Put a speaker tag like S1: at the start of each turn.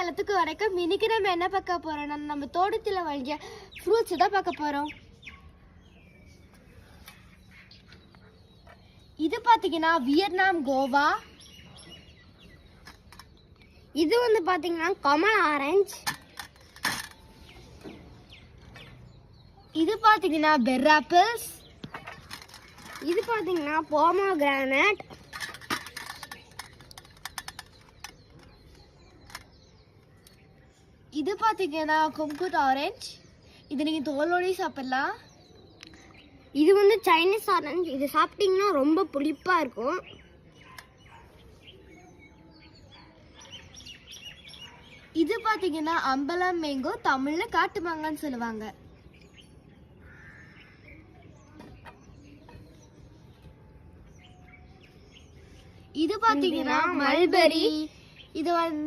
S1: எல்லாத்துக்கும் வரைக்கும் இன்னைக்கு நம்ம என்ன பார்க்க போறோம்னா நம்ம தோட்டத்தில் வழிய ஃப்ரூட்ஸ் தான் பார்க்க போறோம். இது பாத்தீங்கன்னா வியட்நாம் கோவா.
S2: இது வந்து பாத்தீங்கன்னா கமல் ஆரஞ்சு.
S1: இது பாத்தீங்கன்னா பெர் ஆப்பிள்ஸ்.
S2: இது பாத்தீங்கன்னா போமோகிரானட்.
S1: இது பாத்தீங்கன்னா கும்குட் ஆரஞ்சு. இது நீங்க தோலோடய சாப்பிடலாம்.
S2: இது வந்து சைனீஸ் ஆரஞ்சு. இது சாப்பிட்டீங்கன்னா ரொம்ப புளிப்பா இருக்கும்.
S1: இது பாத்தீங்கன்னா அம்பலம் மேங்கோ, தமிழ்ல காட்டு மாங்கான்னு சொல்லுவாங்க. இது பாத்தீங்கன்னா மல்பெரி. இது வந்து